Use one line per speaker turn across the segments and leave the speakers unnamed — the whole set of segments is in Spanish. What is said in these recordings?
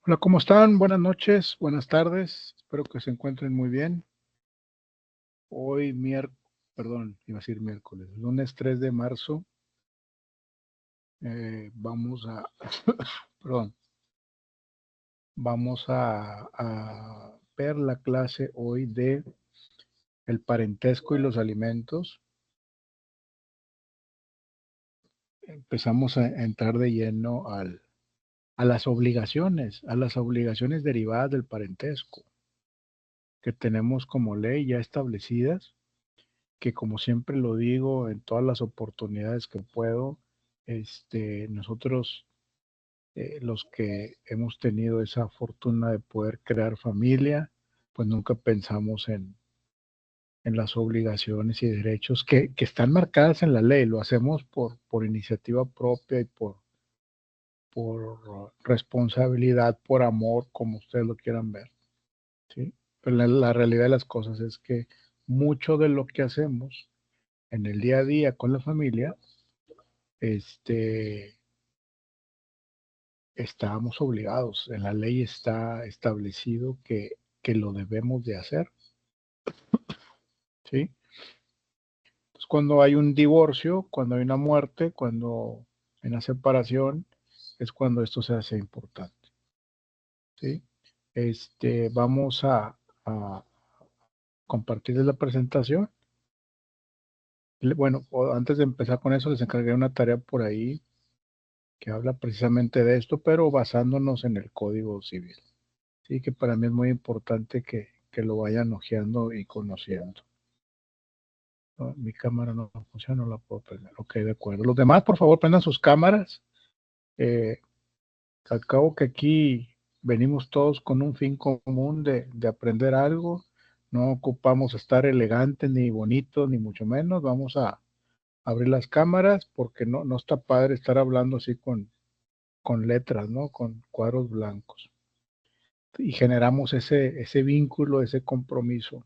Hola, ¿cómo están? Buenas noches, buenas tardes. Espero que se encuentren muy bien. Hoy iba a decir miércoles, lunes 3 de marzo, vamos a, perdón, vamos a ver la clase hoy de el parentesco y los alimentos. Empezamos a entrar de lleno a las obligaciones derivadas del parentesco que tenemos como ley ya establecidas, que como siempre lo digo en todas las oportunidades que puedo, nosotros, los que hemos tenido esa fortuna de poder crear familia, pues nunca pensamos en las obligaciones y derechos que están marcadas en la ley. Lo hacemos por iniciativa propia y por responsabilidad, por amor, como ustedes lo quieran ver, ¿sí? Pero la realidad de las cosas es que mucho de lo que hacemos en el día a día con la familia, este, estábamos obligados. En la ley está establecido que lo debemos de hacer, ¿sí? Entonces, cuando hay un divorcio, cuando hay una muerte, cuando hay una separación, es cuando esto se hace importante, ¿sí? Vamos a compartirles la presentación. Bueno, antes de empezar con eso, les encargué una tarea por ahí que habla precisamente de esto, pero basándonos en el Código Civil. Sí, que para mí es muy importante que lo vayan hojeando y conociendo. No, mi cámara no funciona, no la puedo prender. Ok, de acuerdo. Los demás, por favor, prendan sus cámaras. Eh, Al cabo que aquí venimos todos con un fin común de aprender algo. No ocupamos estar elegantes ni bonitos, ni mucho menos. Vamos a abrir las cámaras porque no está padre estar hablando así con letras, ¿no? Con cuadros blancos. Y generamos ese vínculo, ese compromiso,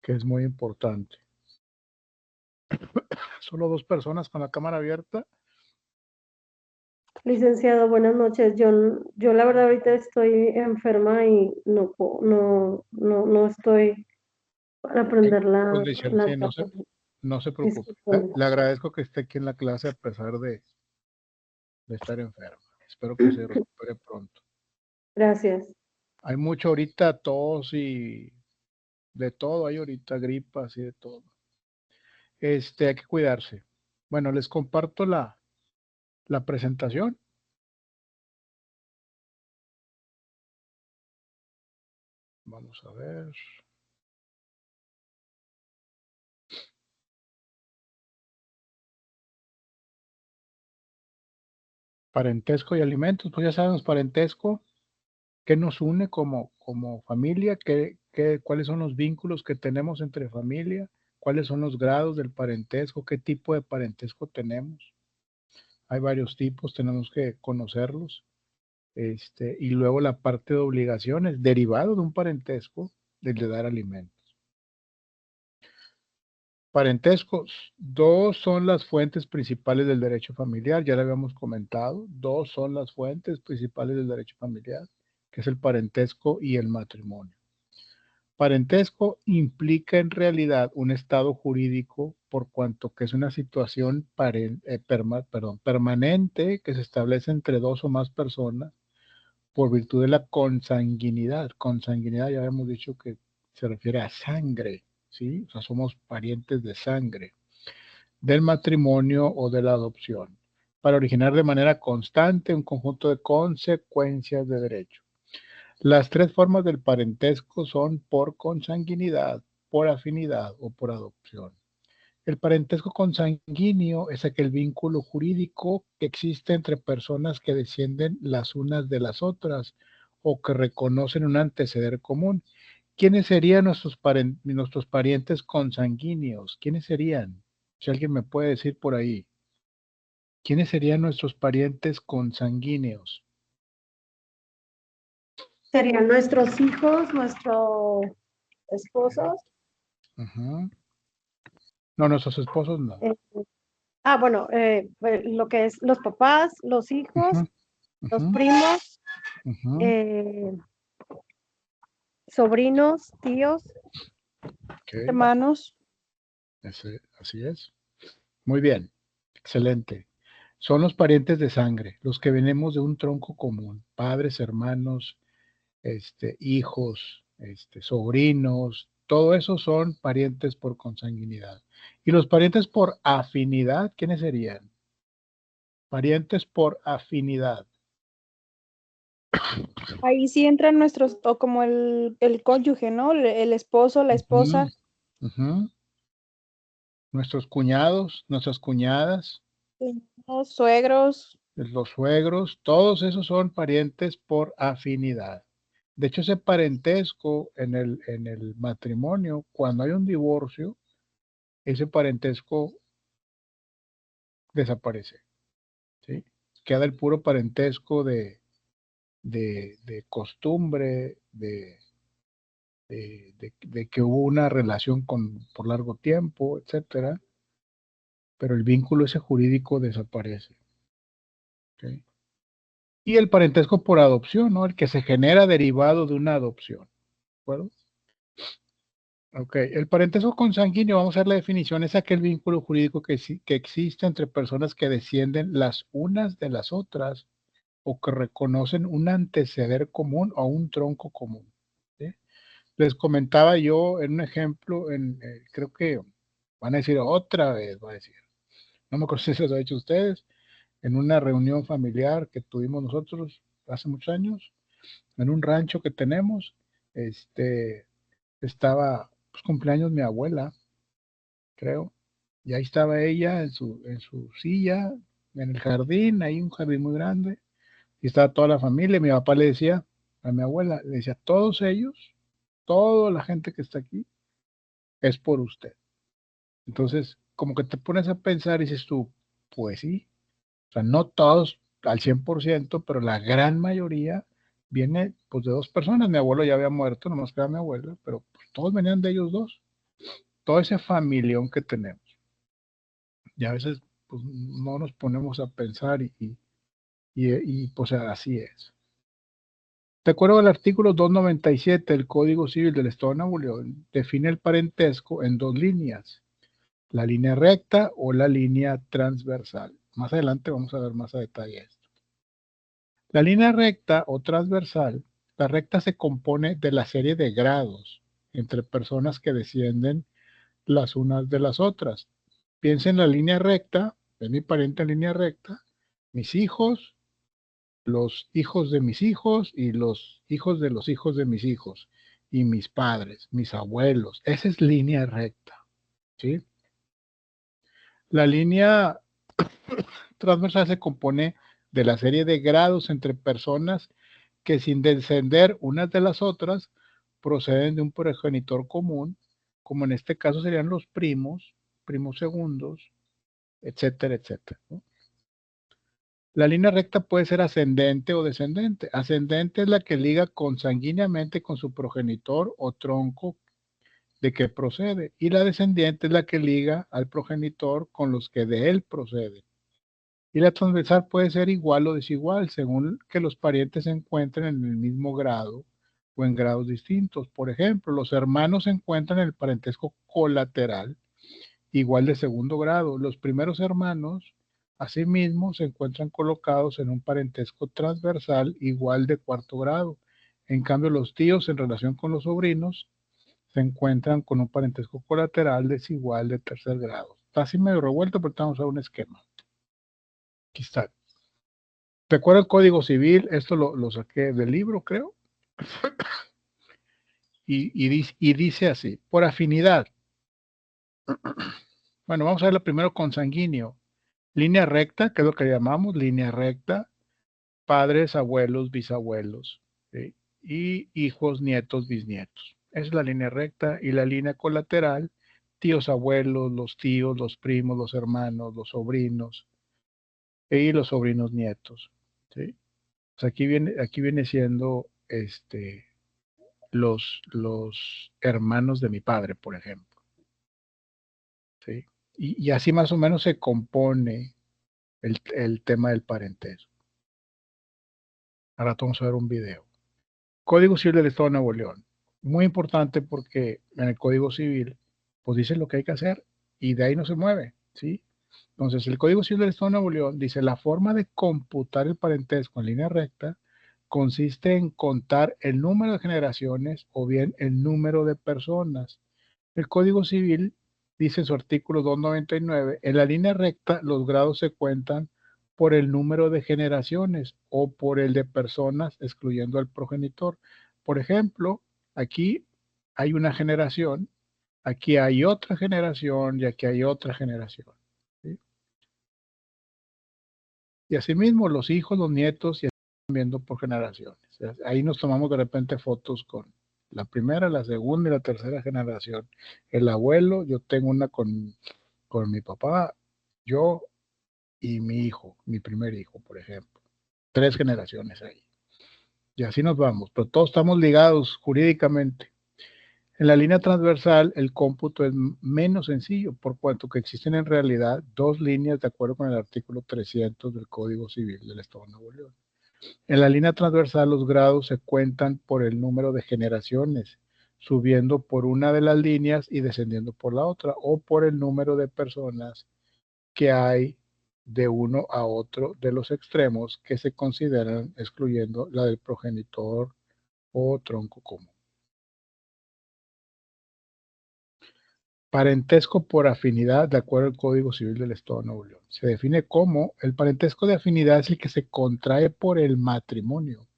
que es muy importante. Solo dos personas con la cámara abierta.
Licenciado, buenas noches. Yo la verdad ahorita estoy enferma y no estoy para prender
Pues Lichelle,
la
sí,
cámara.
no se preocupe.
Discúlpeme.
Le agradezco que esté aquí en la clase a pesar de estar enferma. Espero que se recupere pronto.
Gracias.
Hay mucho ahorita tos y de todo, hay ahorita gripas y de todo. Hay que cuidarse. Bueno, les comparto la presentación. Vamos a ver. Parentesco y alimentos, pues ya sabemos, parentesco, qué nos une como familia, cuáles son los vínculos que tenemos entre familia, cuáles son los grados del parentesco, qué tipo de parentesco tenemos. Hay varios tipos, tenemos que conocerlos. Y luego la parte de obligaciones, derivado de un parentesco, del de dar alimentos. Parentescos, dos son las fuentes principales del derecho familiar, ya lo habíamos comentado, dos son las fuentes principales del derecho familiar, que es el parentesco y el matrimonio. Parentesco implica en realidad un estado jurídico por cuanto que es una situación permanente que se establece entre dos o más personas por virtud de la consanguinidad. Consanguinidad ya hemos dicho que se refiere a sangre, ¿sí? O sea, somos parientes de sangre, del matrimonio o de la adopción, para originar de manera constante un conjunto de consecuencias de derecho. Las tres formas del parentesco son por consanguinidad, por afinidad o por adopción. El parentesco consanguíneo es aquel vínculo jurídico que existe entre personas que descienden las unas de las otras o que reconocen un antecedente común. ¿Quiénes serían nuestros parientes consanguíneos? ¿Quiénes serían? Si alguien me puede decir por ahí, ¿quiénes serían nuestros parientes consanguíneos?
Serían nuestros hijos, nuestros esposos.
Ujú. No, nuestros esposos no.
eh, bueno, lo que es los papás, los
Ujú,
hijos, los
ujú,
primos eh, sobrinos, tíos,
Okay.
hermanos.
Así es. Muy bien. Excelente. Son los parientes de sangre, los que venimos de un tronco común, padres, hermanos, hijos, sobrinos, todo eso son parientes por consanguinidad. Y los parientes por afinidad, ¿quiénes serían? Parientes por afinidad.
Ahí sí entran nuestros, o como el cónyuge, ¿no? El esposo, la esposa.
Ujú. Nuestros cuñados, nuestras cuñadas,
Los suegros.
los suegros, todos esos son parientes por afinidad. De hecho, ese parentesco en el matrimonio, cuando hay un divorcio, ese parentesco desaparece, ¿sí? Queda el puro parentesco de costumbre, de que hubo una relación por largo tiempo, etcétera, pero el vínculo ese jurídico desaparece, ¿ok? Y el parentesco por adopción, ¿no? El que se genera derivado de una adopción, ¿de acuerdo? Ok, el parentesco consanguíneo, vamos a ver la definición, es aquel vínculo jurídico que existe entre personas que descienden las unas de las otras o que reconocen un anteceder común o un tronco común, ¿sí? Les comentaba yo en un ejemplo, creo que van a decir otra vez, va a decir, no me acuerdo si se lo ha dicho ustedes, en una reunión familiar que tuvimos nosotros hace muchos años, en un rancho que tenemos, estaba pues, cumpleaños mi abuela, creo, y ahí estaba ella en su silla, en el jardín, ahí un jardín muy grande, y estaba toda la familia. Mi papá le decía a mi abuela, le decía, todos ellos, toda la gente que está aquí, es por usted. Entonces, como que te pones a pensar y dices tú, pues sí, o sea, no todos al 100%, pero la gran mayoría viene pues de dos personas. Mi abuelo ya había muerto, nomás queda mi abuela, pero pues, todos venían de ellos dos, todo ese familión que tenemos. Y a veces pues, no nos ponemos a pensar pues así es. De acuerdo al artículo 297 del Código Civil del Estado de Nuevo León, define el parentesco en dos líneas, la línea recta o la línea transversal. Más adelante vamos a ver más a detalle esto. La línea recta o transversal, la recta se compone de la serie de grados entre personas que descienden las unas de las otras. Piensa en la línea recta, es mi pariente en línea recta, mis hijos, los hijos de mis hijos y los hijos de los hijos de mis hijos y mis padres, mis abuelos. Esa es línea recta, ¿sí? La línea transversal se compone de la serie de grados entre personas que sin descender unas de las otras proceden de un progenitor común, como en este caso serían los primos, primos segundos, etcétera, etcétera, ¿no? La línea recta puede ser ascendente o descendente. Ascendente es la que liga consanguíneamente con su progenitor o tronco de que procede, y la descendiente es la que liga al progenitor con los que de él proceden. Y la transversal puede ser igual o desigual según que los parientes se encuentren en el mismo grado o en grados distintos. Por ejemplo, los hermanos se encuentran en el parentesco colateral igual de segundo grado. Los primeros hermanos, asimismo, se encuentran colocados en un parentesco transversal igual de cuarto grado. En cambio, los tíos en relación con los sobrinos se encuentran con un parentesco colateral desigual de tercer grado. Está así medio revuelto, pero estamos a un esquema. Aquí está. Recuerda el Código Civil, esto lo saqué del libro, creo, y dice así, por afinidad. Bueno, vamos a ver primero consanguíneo. Línea recta, que es lo que llamamos línea recta, padres, abuelos, bisabuelos, ¿sí? Y hijos, nietos, bisnietos. Esa es la línea recta y la línea colateral, tíos, abuelos, los tíos, los primos, los hermanos, los sobrinos y los sobrinos nietos, ¿sí? Pues aquí viene siendo los hermanos de mi padre, por ejemplo, ¿sí? Y así más o menos se compone el tema del parentesco. Ahora vamos a ver un video. Código Civil del Estado de Nuevo León. Muy importante porque en el Código Civil, pues dice lo que hay que hacer y de ahí no se mueve, ¿sí? Entonces, el Código Civil del Estado de Nuevo León dice, la forma de computar el parentesco en línea recta consiste en contar el número de generaciones o bien el número de personas. El Código Civil dice en su artículo 299, en la línea recta los grados se cuentan por el número de generaciones o por el de personas, excluyendo al progenitor. Por ejemplo, aquí hay una generación, aquí hay otra generación y aquí hay otra generación. ¿Sí? Y asimismo los hijos, los nietos y así van viendo por generaciones. Ahí nos tomamos de repente fotos con la primera, la segunda y la tercera generación. El abuelo, yo tengo una con mi papá, yo y mi hijo, mi primer hijo, por ejemplo. 3 generaciones ahí. Y así nos vamos, pero todos estamos ligados jurídicamente. En la línea transversal, el cómputo es menos sencillo, por cuanto que existen en realidad 2 líneas de acuerdo con el artículo 300 del Código Civil del Estado de Nuevo León. En la línea transversal, los grados se cuentan por el número de generaciones, subiendo por una de las líneas y descendiendo por la otra, o por el número de personas que hay de uno a otro de los extremos que se consideran, excluyendo la del progenitor o tronco común. Parentesco por afinidad de acuerdo al Código Civil del Estado de Nuevo León. Se define como el parentesco de afinidad es el que se contrae por el matrimonio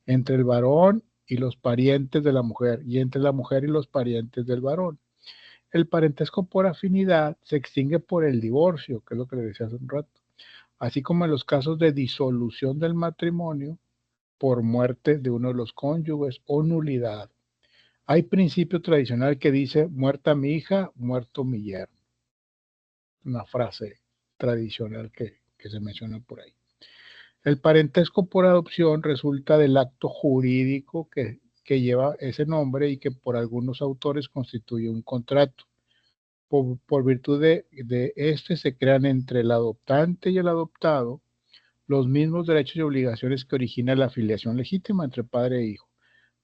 entre el varón y los parientes de la mujer y entre la mujer y los parientes del varón. El parentesco por afinidad se extingue por el divorcio, que es lo que le decía hace un rato, así como en los casos de disolución del matrimonio por muerte de uno de los cónyuges o nulidad. Hay principio tradicional que dice, muerta mi hija, muerto mi yerno. Una frase tradicional que se menciona por ahí. El parentesco por adopción resulta del acto jurídico que lleva ese nombre y que por algunos autores constituye un contrato. Por virtud de este se crean entre el adoptante y el adoptado los mismos derechos y obligaciones que origina la afiliación legítima entre padre e hijo,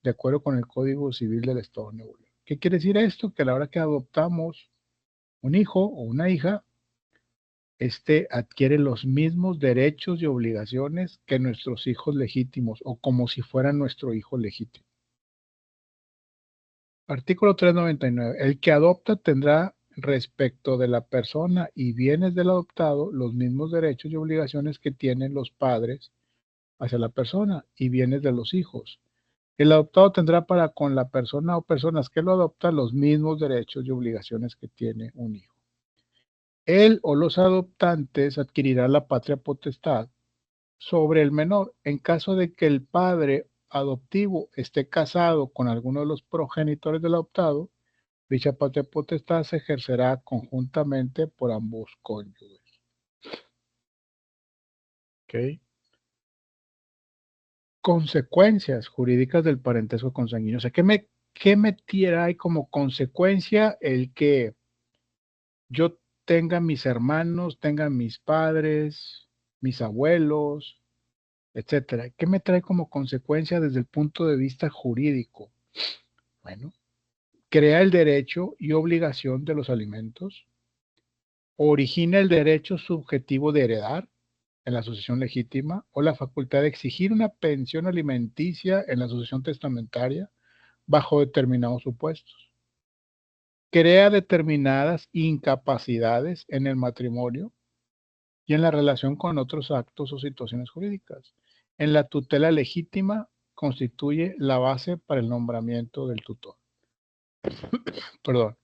de acuerdo con el Código Civil del Estado de Nuevo León. ¿Qué quiere decir esto? Que a la hora que adoptamos un hijo o una hija, adquiere los mismos derechos y obligaciones que nuestros hijos legítimos o como si fuera nuestro hijo legítimo. Artículo 399. El que adopta tendrá respecto de la persona y bienes del adoptado los mismos derechos y obligaciones que tienen los padres hacia la persona y bienes de los hijos. El adoptado tendrá para con la persona o personas que lo adoptan los mismos derechos y obligaciones que tiene un hijo. Él o los adoptantes adquirirán la patria potestad sobre el menor en caso de que el padre adoptivo esté casado con alguno de los progenitores del adoptado. Dicha patria potestad se ejercerá conjuntamente por ambos cónyuges. ¿Okay? Consecuencias jurídicas del parentesco consanguíneo. O sea, ¿qué metiera ahí como consecuencia el que yo tenga mis hermanos, tenga mis padres, mis abuelos, etcétera? ¿Qué me trae como consecuencia desde el punto de vista jurídico? Bueno, crea el derecho y obligación de los alimentos, origina el derecho subjetivo de heredar en la sucesión legítima o la facultad de exigir una pensión alimenticia en la sucesión testamentaria bajo determinados supuestos. Crea determinadas incapacidades en el matrimonio y en la relación con otros actos o situaciones jurídicas. En la tutela legítima constituye la base para el nombramiento del tutor. Perdón.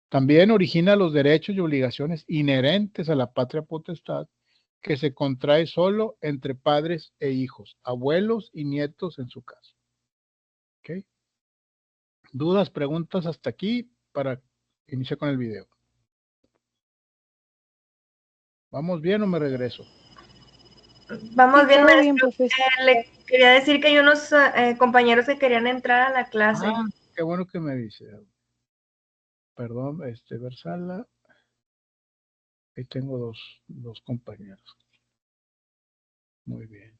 También origina los derechos y obligaciones inherentes a la patria potestad que se contrae solo entre padres e hijos, abuelos y nietos en su caso. ¿Okay? ¿Dudas, preguntas hasta aquí para iniciar con el video? ¿Vamos bien o me regreso?
Vamos
Sí,
bien,
todo bien,
maestro.
profesor.
Le quería decir que hay unos compañeros que querían entrar a la clase.
Ah, qué bueno que me dice. Perdón, Versala. Ahí tengo dos compañeros. Muy bien.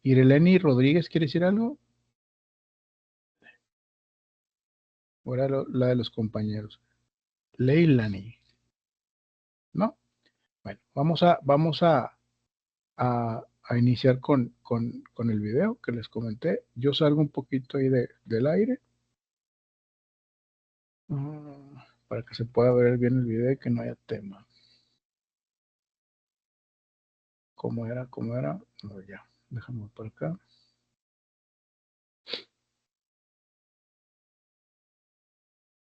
Ireleni Rodríguez, ¿quiere decir algo? Ahora la de los compañeros. Leilani. ¿No? Bueno, vamos a iniciar con el video que les comenté. Yo salgo un poquito ahí del aire. Para que se pueda ver bien el video y que no haya tema. ¿Cómo era? No, ya. Déjame por acá.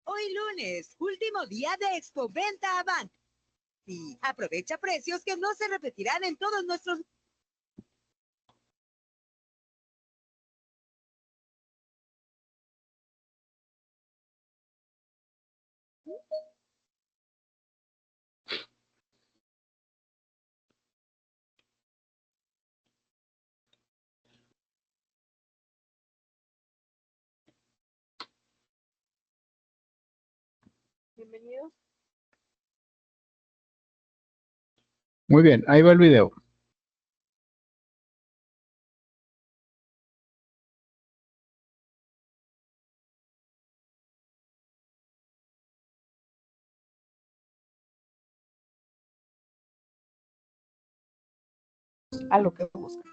Hoy lunes, último día de Expo Venta Avant. Y aprovecha precios que no se repetirán en todos nuestros...
Bienvenidos.
Muy bien, ahí va el video.
A lo que buscas.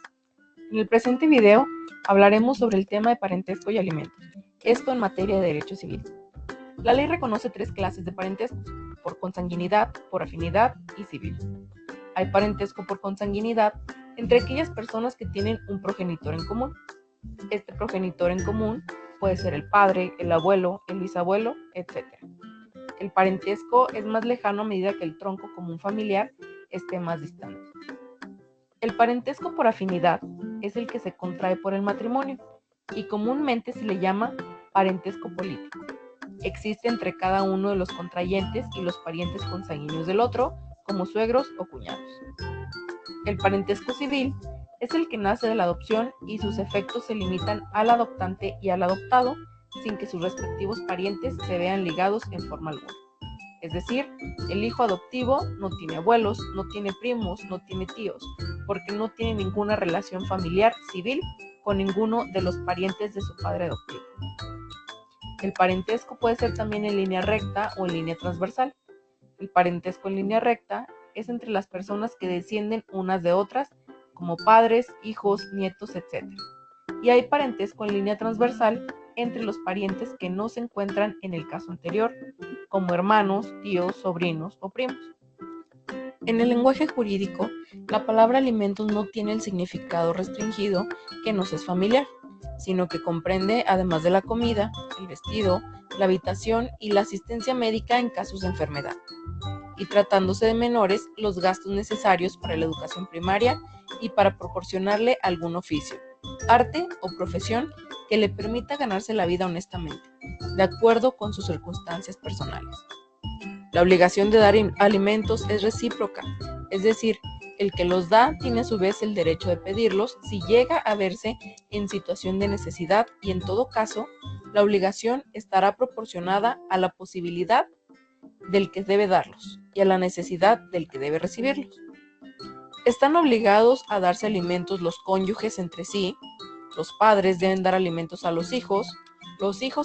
En el presente video hablaremos sobre el tema de parentesco y alimentos, esto en materia de derecho civil. La ley reconoce 3 clases de parentesco: por consanguinidad, por afinidad y civil. Hay parentesco por consanguinidad entre aquellas personas que tienen un progenitor en común. Este progenitor en común puede ser el padre, el abuelo, el bisabuelo, etc. El parentesco es más lejano a medida que el tronco común familiar esté más distante. El parentesco por afinidad es el que se contrae por el matrimonio y comúnmente se le llama parentesco político. Existe entre cada uno de los contrayentes y los parientes consanguíneos del otro, como suegros o cuñados. El parentesco civil es el que nace de la adopción y sus efectos se limitan al adoptante y al adoptado, sin que sus respectivos parientes se vean ligados en forma alguna. Es decir, el hijo adoptivo no tiene abuelos, no tiene primos, no tiene tíos, porque no tiene ninguna relación familiar civil con ninguno de los parientes de su padre adoptivo. El parentesco puede ser también en línea recta o en línea transversal. El parentesco en línea recta es entre las personas que descienden unas de otras, como padres, hijos, nietos, etc. Y hay parentesco en línea transversal entre los parientes que no se encuentran en el caso anterior, como hermanos, tíos, sobrinos o primos. En el lenguaje jurídico, la palabra alimentos no tiene el significado restringido que nos es familiar, sino que comprende, además de la comida, el vestido, la habitación y la asistencia médica en casos de enfermedad. Y tratándose de menores, los gastos necesarios para la educación primaria y para proporcionarle algún oficio, arte o profesión que le permita ganarse la vida honestamente, de acuerdo con sus circunstancias personales. La obligación de dar alimentos es recíproca, es decir, el que los da tiene a su vez el derecho de pedirlos si llega a verse en situación de necesidad y en todo caso, la obligación estará proporcionada a la posibilidad del que debe darlos y a la necesidad del que debe recibirlos. Están obligados a darse alimentos los cónyuges entre sí, los padres deben dar alimentos a los hijos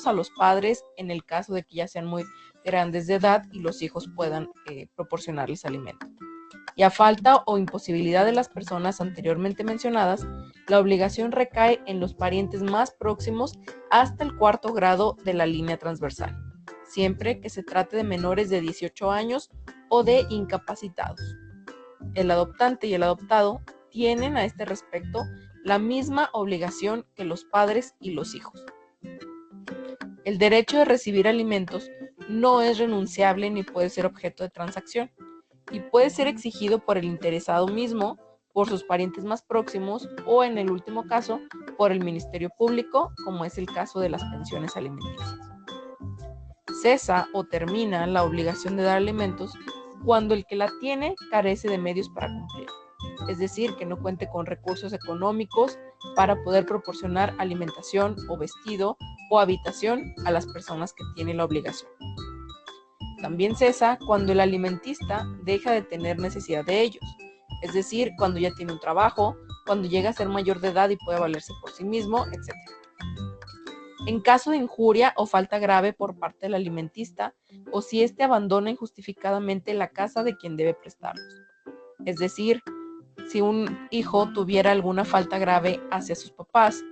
a los padres en el caso de que ya sean muy grandes de edad y los hijos puedan proporcionarles alimento. Y a falta o imposibilidad de las personas anteriormente mencionadas, la obligación recae en los parientes más próximos hasta el 4º grado de la línea transversal, siempre que se trate de menores de 18 años o de incapacitados. El adoptante y el adoptado tienen a este respecto la misma obligación que los padres y los hijos. El derecho de recibir alimentos no es renunciable ni puede ser objeto de transacción y puede ser exigido por el interesado mismo, por sus parientes más próximos o, en el último caso, por el Ministerio Público, como es el caso de las pensiones alimenticias. Cesa o termina la obligación de dar alimentos cuando el que la tiene carece de medios para cumplir, es decir, que no cuente con recursos económicos para poder proporcionar alimentación o vestido o habitación a las personas que tienen la obligación. También cesa cuando el alimentista deja de tener necesidad de ellos, es decir, cuando ya tiene un trabajo cuando llega a ser mayor de edad y puede valerse por sí mismo, etc. En caso de injuria o falta grave por parte del alimentista, o si éste abandona injustificadamente la casa de quien debe prestarlos. Es decir, si un hijo tuviera alguna falta grave hacia sus papás,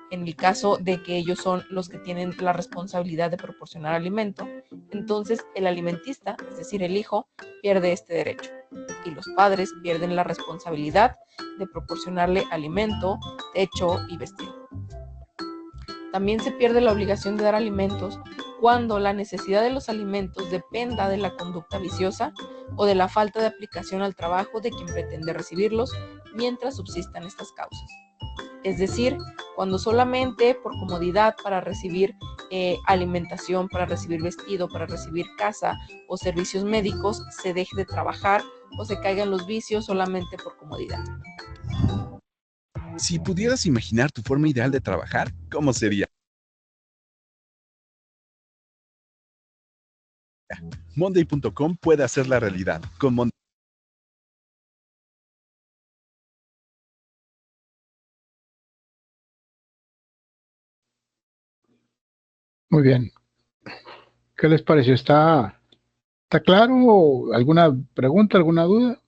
en el caso de que ellos son los que tienen la responsabilidad de proporcionar alimento, entonces el alimentista, es decir, el hijo, pierde este derecho y los padres pierden la responsabilidad de proporcionarle alimento, techo y vestido. También se pierde la obligación de dar alimentos cuando la necesidad de los alimentos dependa de la conducta viciosa o de la falta de aplicación al trabajo de quien pretende recibirlos mientras subsistan estas causas. Es decir, cuando solamente por comodidad para recibir alimentación, para recibir vestido, para recibir casa o servicios médicos, se deje de trabajar o se caigan los vicios solamente por comodidad.
Si pudieras imaginar tu forma ideal de trabajar, ¿cómo sería? Monday.com puede hacer la realidad. Con Monday.
Muy bien. ¿Qué les pareció? ¿Está claro? ¿Alguna pregunta, alguna duda?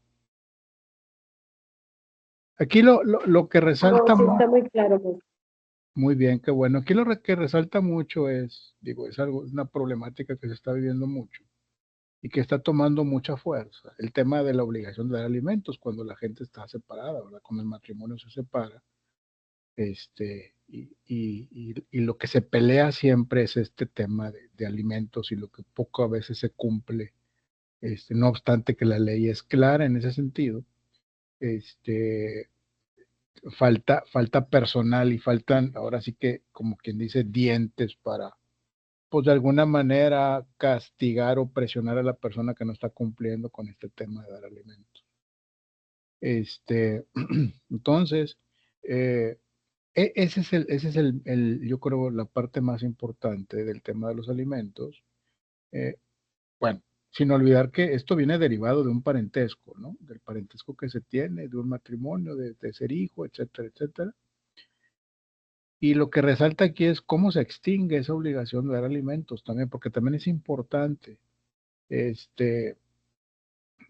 Aquí lo que resalta
No, sí está muy claro, pues.
muy bien, qué bueno. Aquí lo que resalta mucho es una problemática que se está viviendo mucho y que está tomando mucha fuerza. El tema de la obligación de dar alimentos cuando la gente está separada, ¿verdad? Cuando el matrimonio se separa. Y lo que se pelea siempre es este tema de alimentos y lo que poco a veces se cumple, no obstante que la ley es clara en ese sentido, falta personal y faltan, ahora sí que, como quien dice, dientes para, pues de alguna manera, castigar o presionar a la persona que no está cumpliendo con este tema de dar alimentos. Entonces, ese es yo creo, la parte más importante del tema de los alimentos. Bueno, sin olvidar que esto viene derivado de un parentesco, ¿no? Del parentesco que se tiene, de un matrimonio, de ser hijo, etcétera, etcétera. Y lo que resalta aquí es cómo se extingue esa obligación de dar alimentos también, porque también es importante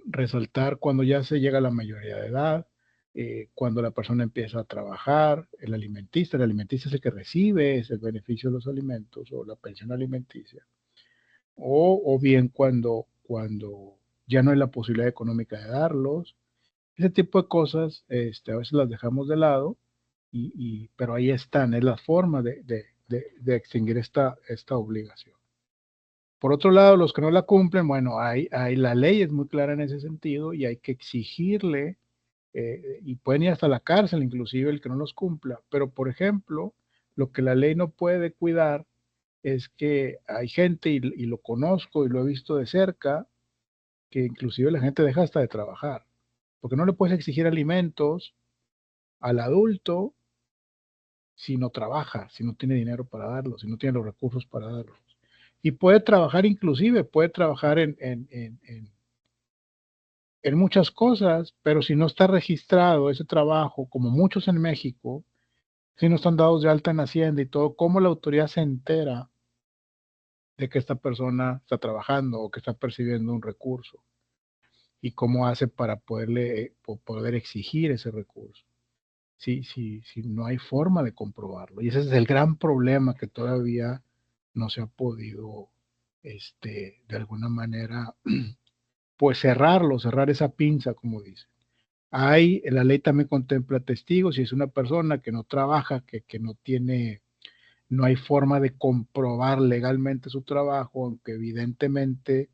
resaltar cuando ya se llega a la mayoría de edad, cuando la persona empieza a trabajar, el alimentista es el que recibe ese beneficio de los alimentos o la pensión alimenticia, o bien cuando ya no hay la posibilidad económica de darlos. Ese tipo de cosas a veces las dejamos de lado, pero ahí están, es la forma de extinguir esta obligación. Por otro lado, los que no la cumplen, bueno, la ley es muy clara en ese sentido y hay que exigirle, y pueden ir hasta la cárcel, inclusive el que no los cumpla. Pero, por ejemplo, lo que la ley no puede cuidar es que hay gente, y lo conozco y lo he visto de cerca, que inclusive la gente deja hasta de trabajar, porque no le puedes exigir alimentos al adulto si no trabaja, si no tiene dinero para darlos, si no tiene los recursos para darlos. Y puede trabajar inclusive, puede trabajar en muchas cosas, pero si no está registrado ese trabajo, como muchos en México, si no están dados de alta en Hacienda y todo, ¿cómo la autoridad se entera de que esta persona está trabajando o que está percibiendo un recurso? ¿Y cómo hace para poder exigir ese recurso? Si no hay forma de comprobarlo. Y ese es el gran problema que todavía no se ha podido, de alguna manera, pues cerrar esa pinza, como dice. La ley también contempla testigos, si es una persona que no trabaja, que no hay forma de comprobar legalmente su trabajo, aunque evidentemente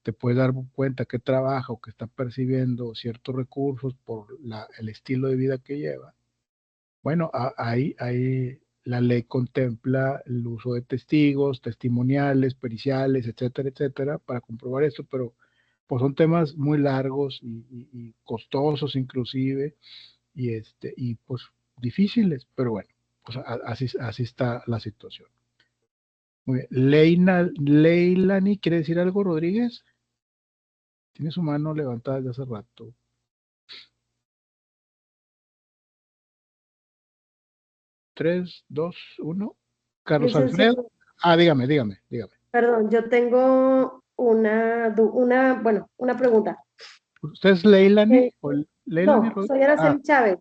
te puedes dar cuenta que trabaja o que está percibiendo ciertos recursos por el estilo de vida que lleva. Bueno, ahí la ley contempla el uso de testigos, testimoniales, periciales, etcétera, etcétera, para comprobar esto, pero pues son temas muy largos y costosos inclusive, y pues difíciles, pero bueno, pues así está la situación. Muy bien. Leilani, ¿quiere decir algo, Rodríguez? Tiene su mano levantada desde hace rato. 3, 2, 1. Carlos
Licenciado,
Alfredo. Ah, dígame.
perdón, yo tengo una pregunta.
¿Usted es Leilani?
Eh,
¿O Leilani
No,
Rodríguez?
soy Araceli Chávez.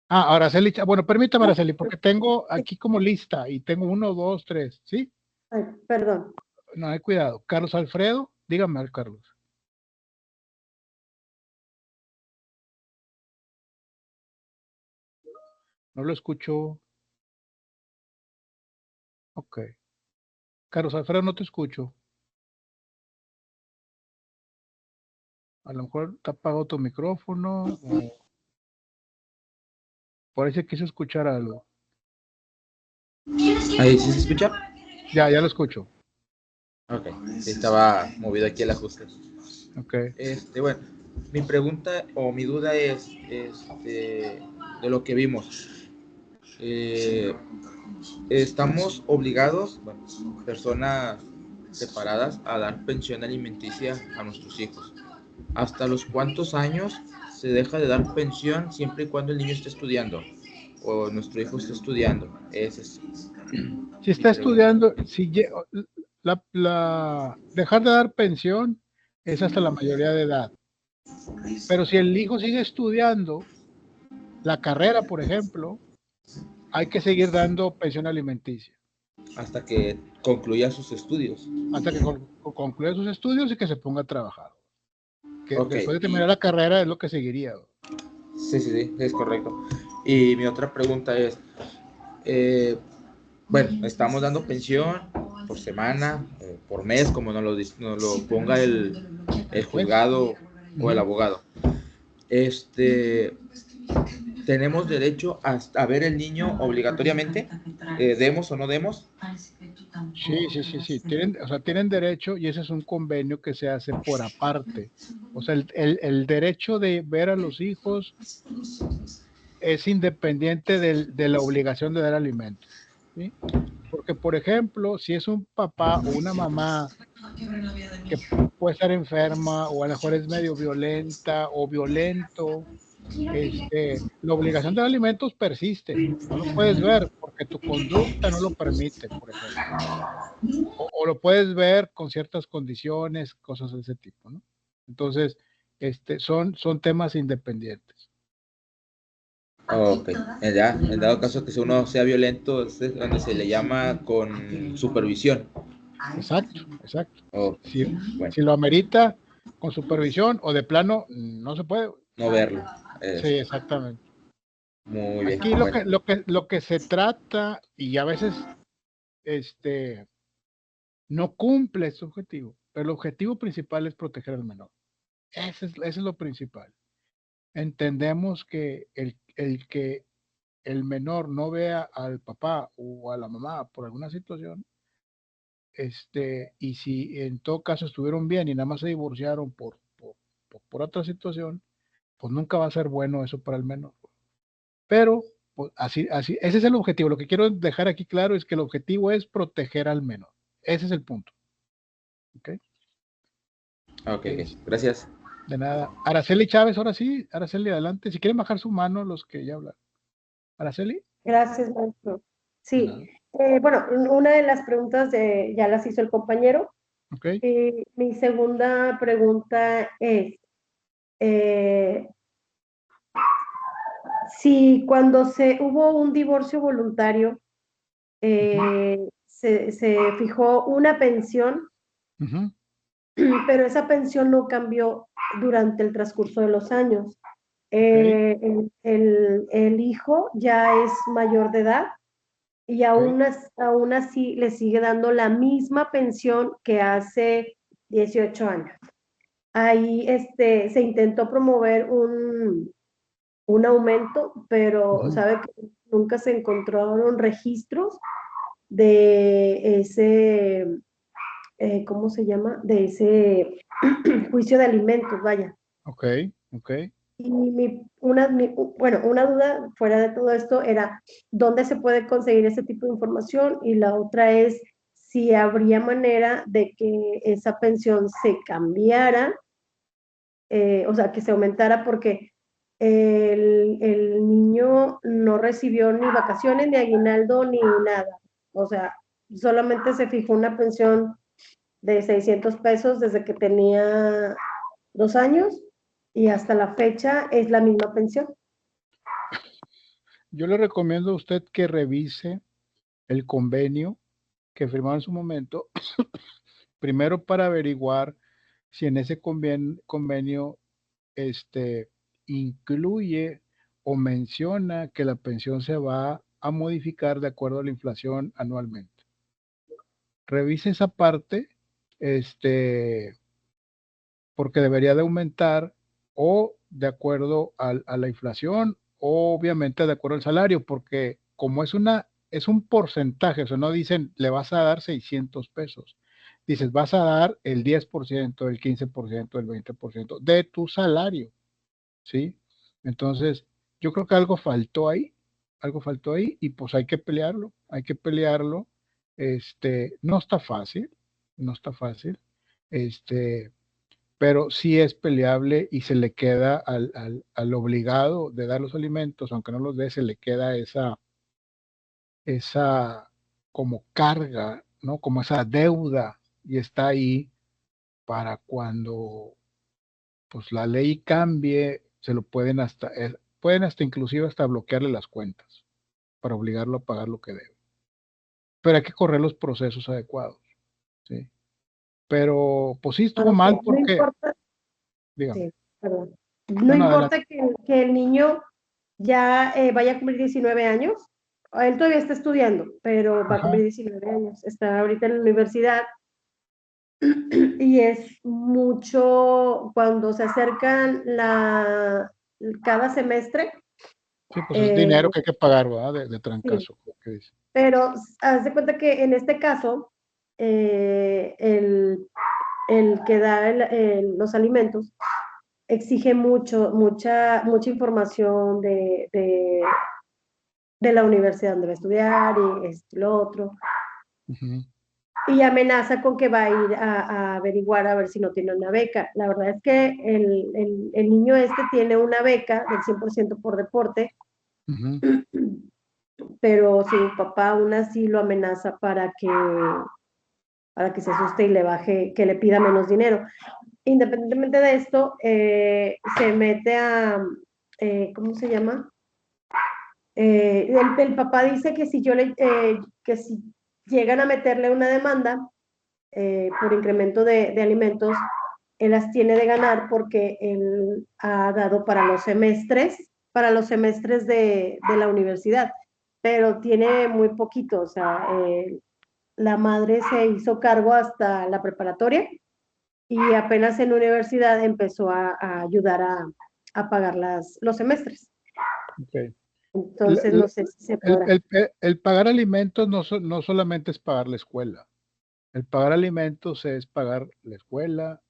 Araceli. Bueno, permítame, Araceli, porque tengo aquí como lista y tengo 1, 2, 3, ¿sí?
Ay, perdón.
No, hay cuidado. Carlos Alfredo, dígame, Carlos. No lo escucho. Ok. Carlos Alfredo, no te escucho. A lo mejor te apagado tu micrófono o parece que quiso escuchar algo.
Ahí sí se escucha.
Ya lo escucho.
Ok, sí, estaba movido aquí el ajuste.
Ok.
Bueno, mi pregunta o mi duda es, de lo que vimos. Estamos obligados, bueno, personas separadas, a dar pensión alimenticia a nuestros hijos. ¿Hasta los cuántos años se deja de dar pensión siempre y cuando el niño esté estudiando o nuestro hijo esté estudiando?
Si está estudiando, dejar de dar pensión es hasta la mayoría de edad. Pero si el hijo sigue estudiando la carrera, por ejemplo, hay que seguir dando pensión alimenticia.
Hasta que concluya sus estudios.
Hasta que concluya sus estudios y que se ponga a trabajar. Que
Ok.
después de terminar la carrera es lo que seguiría.
Sí, es correcto. Y mi otra pregunta es, bueno, estamos dando pensión por semana, por mes, como nos lo ponga el juzgado o el abogado. ¿Tenemos derecho a ver el niño obligatoriamente? ¿Demos o no demos?
Sí. Tienen derecho, y ese es un convenio que se hace por aparte. O sea, el derecho de ver a los hijos es independiente de la obligación de dar alimentos, ¿sí? Porque, por ejemplo, si es un papá o una mamá que puede estar enferma o a lo mejor es medio violenta o violento, la obligación de dar alimentos persiste. No lo puedes ver porque tu conducta no lo permite, por ejemplo. O lo puedes ver con ciertas condiciones, cosas de ese tipo, ¿no? Entonces, son temas independientes.
Ok, en dado caso que uno sea violento, es donde se le llama con supervisión.
Exacto.
Okay, bueno.
Si lo amerita con supervisión o de plano, no se puede.
No verlo.
Sí, exactamente.
Muy bien.
Aquí
bueno.
lo que se trata, y a veces no cumple ese objetivo, pero el objetivo principal es proteger al menor. Ese es lo principal. Entendemos que el que el menor no vea al papá o a la mamá por alguna situación, y si en todo caso estuvieron bien y nada más se divorciaron por otra situación, pues nunca va a ser bueno eso para el menor. Pero pues, así, ese es el objetivo. Lo que quiero dejar aquí claro es que el objetivo es proteger al menor. Ese es el punto. ¿Ok?
Ok, gracias.
De nada. Araceli Chávez, ahora sí. Araceli, adelante. Si quieren bajar su mano los que ya hablan. Araceli.
Gracias, maestro.
De
Sí,
nada.
bueno, una de las preguntas ya las hizo el compañero.
Ok.
Mi segunda pregunta es, si cuando hubo un divorcio voluntario, se fijó una pensión,
Ujú.
pero esa pensión no cambió durante el transcurso de los años. El hijo ya es mayor de edad y aún así le sigue dando la misma pensión que hace 18 años. Ahí se intentó promover un aumento, pero sabe que nunca se encontraron registros de ese, ¿cómo se llama? De ese juicio de alimentos, vaya.
Ok.
Y una duda fuera de todo esto era dónde se puede conseguir ese tipo de información, y la otra es si habría manera de que esa pensión se cambiara, o sea, que se aumentara, porque el niño no recibió ni vacaciones, ni aguinaldo, ni nada. O sea, solamente se fijó una pensión de 600 pesos desde que tenía 2 años y hasta la fecha es la misma pensión.
Yo le recomiendo a usted que revise el convenio que firmaron en su momento, primero para averiguar si en ese convenio incluye o menciona que la pensión se va a modificar de acuerdo a la inflación anualmente. Revise esa parte, porque debería de aumentar o de acuerdo a la inflación o obviamente de acuerdo al salario, porque como es un porcentaje, o sea, no dicen le vas a dar 600 pesos, dices vas a dar el 10%, el 15%, el 20% de tu salario, ¿sí? Entonces, yo creo que algo faltó ahí y pues hay que pelearlo, no está fácil, no está fácil, pero sí es peleable y se le queda al obligado de dar los alimentos, aunque no los dé, se le queda esa como carga, ¿no? Como esa deuda y está ahí para cuando pues la ley cambie, se lo pueden hasta inclusive hasta bloquearle las cuentas para obligarlo a pagar lo que debe. Pero hay que correr los procesos adecuados, ¿sí? Pero pues sí estuvo mal
No
porque,
importa,
dígame,
sí, perdón.
no,
No
no, adelante.
importa que el niño ya vaya a cumplir 19 años, él todavía está estudiando, pero va a
Ajá.
cumplir 19 años, está ahorita en la universidad y es mucho cuando se acercan cada semestre,
Sí, pues es
eh,
dinero que hay que pagar, ¿verdad? De
sí,
trancazo, como que dice.
pero haz de cuenta que en este caso, eh, el, el que da los alimentos exige mucha información de la universidad donde va a estudiar y esto y lo otro.
Ujú.
Y amenaza con que va a ir a averiguar a ver si no tiene una beca. La verdad es que el niño tiene una beca del 100% por deporte,
Ujú.
pero su papá aún así lo amenaza para que se asuste y le baje, que le pida menos dinero. Independientemente de esto, se mete ¿cómo se llama? El papá dice que que si llegan a meterle una demanda por incremento de alimentos, él las tiene de ganar porque él ha dado para los semestres de la universidad, pero tiene muy poquito, o sea, la madre se hizo cargo hasta la preparatoria y apenas en la universidad empezó a ayudar a pagar los semestres.
Ok.
Entonces, no sé si se podrá.
El pagar alimentos no solamente es pagar la escuela. El pagar alimentos es pagar la escuela,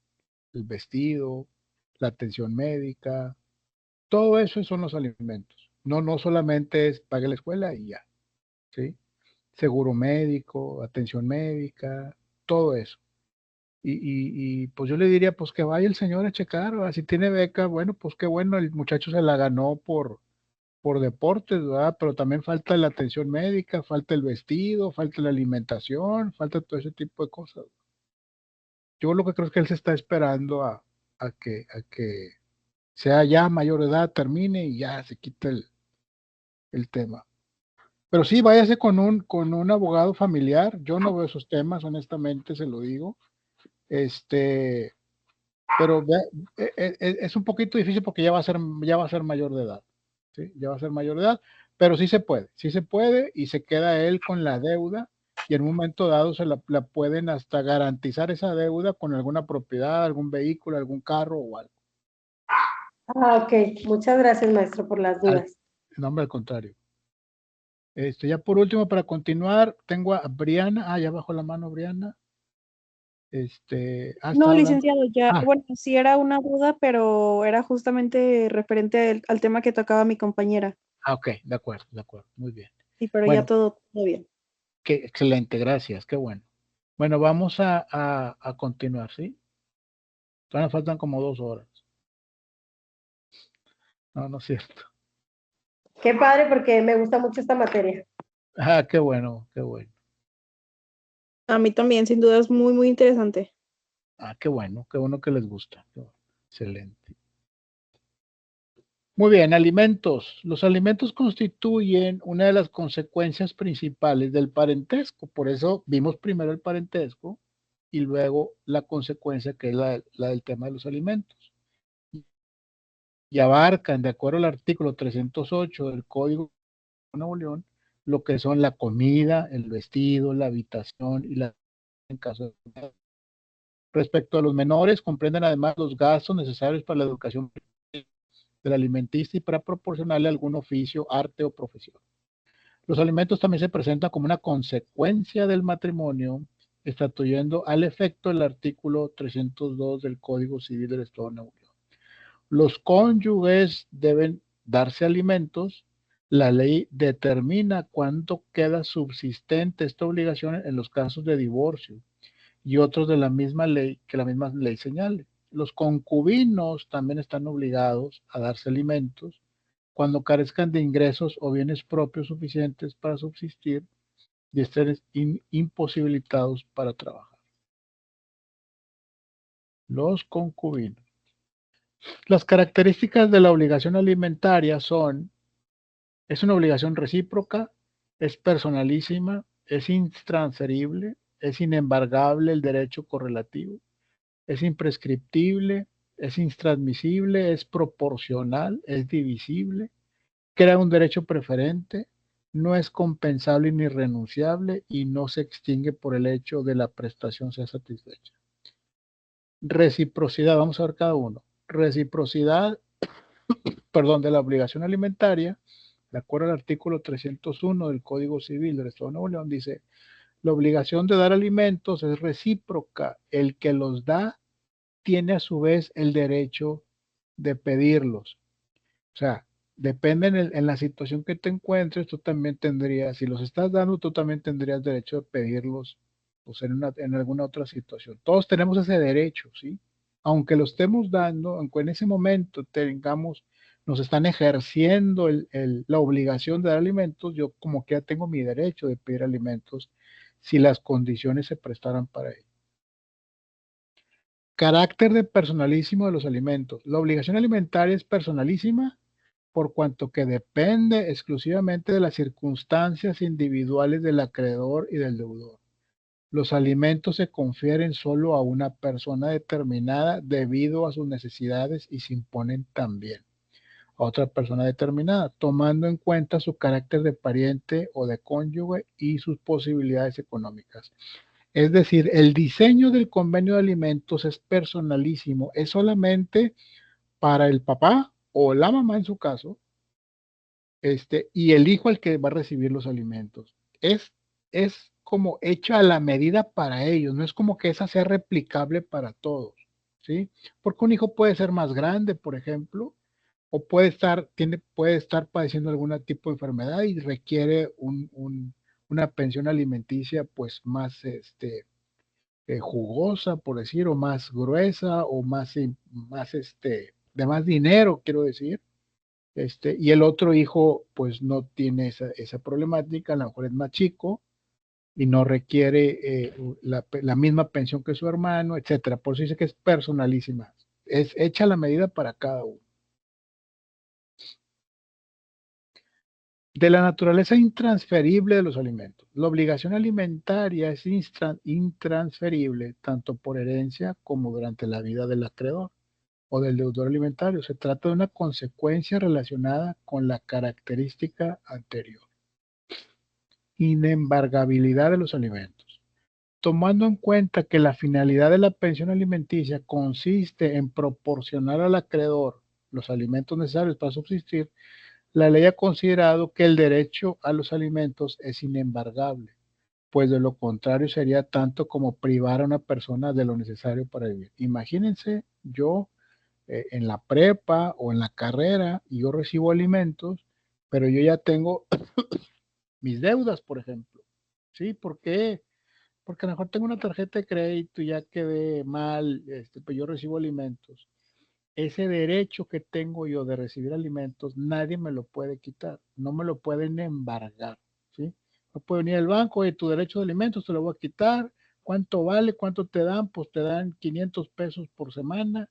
el vestido, la atención médica, todo eso son los alimentos. No solamente es pagar la escuela y ya, ¿sí? Seguro médico, atención médica, todo eso. Pues yo le diría, pues que vaya el señor a checar, ¿verdad? Si tiene beca, bueno, pues qué bueno, el muchacho se la ganó por deportes, ¿verdad? Pero también falta la atención médica, falta el vestido, falta la alimentación, falta todo ese tipo de cosas. Yo lo que creo es que él se está esperando a que sea ya mayor de edad, termine y ya se quite el tema. Pero sí, váyase con un abogado familiar. Yo no veo esos temas, honestamente, se lo digo. Este, pero es un poquito difícil porque ya va a ser mayor de edad, ¿sí? Ya va a ser mayor de edad, pero sí se puede y se queda él con la deuda y en un momento dado la pueden hasta garantizar esa deuda con alguna propiedad, algún vehículo, algún carro o algo.
Ok, muchas gracias, maestro, por las
Al
dudas.
nombre al contrario. Ya por último, para continuar, tengo a Briana. Ya bajó la mano Briana.
No,
Estaba hablando.
licenciado, ya,
Ah,
bueno, sí era una duda, pero era justamente referente al tema que tocaba mi compañera.
ok, de acuerdo, muy bien.
Sí, pero ya
Bueno,
todo bien.
qué excelente, gracias, qué bueno. Bueno, vamos a continuar, ¿sí? Todavía nos faltan como 2 horas. No, no es cierto.
Qué padre porque me gusta mucho esta materia.
Ah, qué bueno, qué bueno.
A mí también, sin duda, es muy, muy interesante.
Ah, qué bueno que les gusta. Qué bueno. Excelente. Muy bien, alimentos. Los alimentos constituyen una de las consecuencias principales del parentesco. Por eso vimos primero el parentesco y luego la consecuencia que es la del tema de los alimentos. Y abarcan, de acuerdo al artículo 308 del Código de Nuevo León, lo que son la comida, el vestido, la habitación y la en caso de... Respecto a los menores, comprenden además los gastos necesarios para la educación del alimentista y para proporcionarle algún oficio, arte o profesión. Los alimentos también se presentan como una consecuencia del matrimonio, estatuyendo al efecto el artículo 302 del Código Civil del Estado de Nuevo León. Los cónyuges deben darse alimentos. La ley determina cuánto queda subsistente esta obligación en los casos de divorcio y otros de la misma ley que la misma ley señale. Los concubinos también están obligados a darse alimentos cuando carezcan de ingresos o bienes propios suficientes para subsistir y estén imposibilitados para trabajar. Los concubinos. Las características de la obligación alimentaria son: es una obligación recíproca, es personalísima, es intransferible, es inembargable el derecho correlativo, es imprescriptible, es intransmisible, es proporcional, es divisible, crea un derecho preferente, no es compensable ni renunciable y no se extingue por el hecho de la prestación sea satisfecha. Reciprocidad, vamos a ver cada uno. Reciprocidad, de la obligación alimentaria, de acuerdo al artículo 301 del Código Civil del Estado de Nuevo León, dice: la obligación de dar alimentos es recíproca. El que los da tiene a su vez el derecho de pedirlos. O sea, depende en la situación que te encuentres, tú también tendrías, si los estás dando, tú también tendrías derecho de pedirlos, pues en alguna otra situación. Todos tenemos ese derecho, ¿sí? Aunque lo estemos dando, aunque en ese momento tengamos, nos están ejerciendo la obligación de dar alimentos, yo como que ya tengo mi derecho de pedir alimentos si las condiciones se prestaran para ello. Carácter de personalísimo de los alimentos. La obligación alimentaria es personalísima por cuanto que depende exclusivamente de las circunstancias individuales del acreedor y del deudor. Los alimentos se confieren solo a una persona determinada debido a sus necesidades y se imponen también a otra persona determinada, tomando en cuenta su carácter de pariente o de cónyuge y sus posibilidades económicas. Es decir, el diseño del convenio de alimentos es personalísimo, es solamente para el papá o la mamá en su caso, y el hijo el que va a recibir los alimentos. Es como hecha a la medida para ellos, no es como que esa sea replicable para todos, ¿sí? Porque un hijo puede ser más grande, por ejemplo, o puede estar padeciendo algún tipo de enfermedad y requiere una pensión alimenticia pues más jugosa, por decir, o más gruesa, o de más dinero, quiero decir. Y el otro hijo, pues no tiene esa problemática, a lo mejor es más chico y no requiere la misma pensión que su hermano, etcétera. Por eso dice que es personalísima. Es hecha la medida para cada uno. De la naturaleza intransferible de los alimentos. La obligación alimentaria es intransferible tanto por herencia como durante la vida del acreedor o del deudor alimentario. Se trata de una consecuencia relacionada con la característica anterior. Inembargabilidad de los alimentos. Tomando en cuenta que la finalidad de la pensión alimenticia consiste en proporcionar al acreedor los alimentos necesarios para subsistir, la ley ha considerado que el derecho a los alimentos es inembargable, pues de lo contrario sería tanto como privar a una persona de lo necesario para vivir. Imagínense yo en la prepa o en la carrera y yo recibo alimentos, pero yo ya tengo mis deudas, por ejemplo. ¿Sí? ¿Por qué? Porque a lo mejor tengo una tarjeta de crédito y ya quedé mal, pues yo recibo alimentos. ese derecho que tengo yo de recibir alimentos, nadie me lo puede quitar, no me lo pueden embargar, ¿sí? No puede venir el banco y tu derecho de alimentos te lo voy a quitar. ¿Cuánto vale? ¿Cuánto te dan? Pues te dan 500 pesos por semana,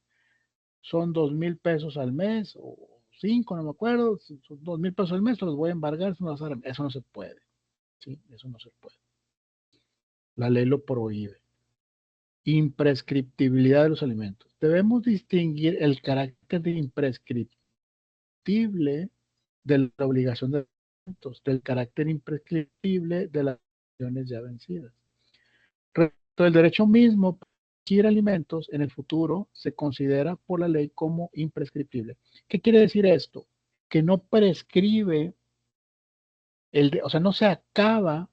son 2,000 pesos al mes, o 5, no me acuerdo, son 2,000 pesos al mes, te los voy a embargar, eso no se puede, ¿sí? Eso no se puede. La ley lo prohíbe. Imprescriptibilidad de los alimentos. Debemos distinguir el carácter de imprescriptible de la obligación de alimentos, del carácter imprescriptible de las obligaciones ya vencidas. Respecto del derecho mismo para adquirir alimentos, en el futuro se considera por la ley como imprescriptible. ¿Qué quiere decir esto? Que no prescribe, o sea, no se acaba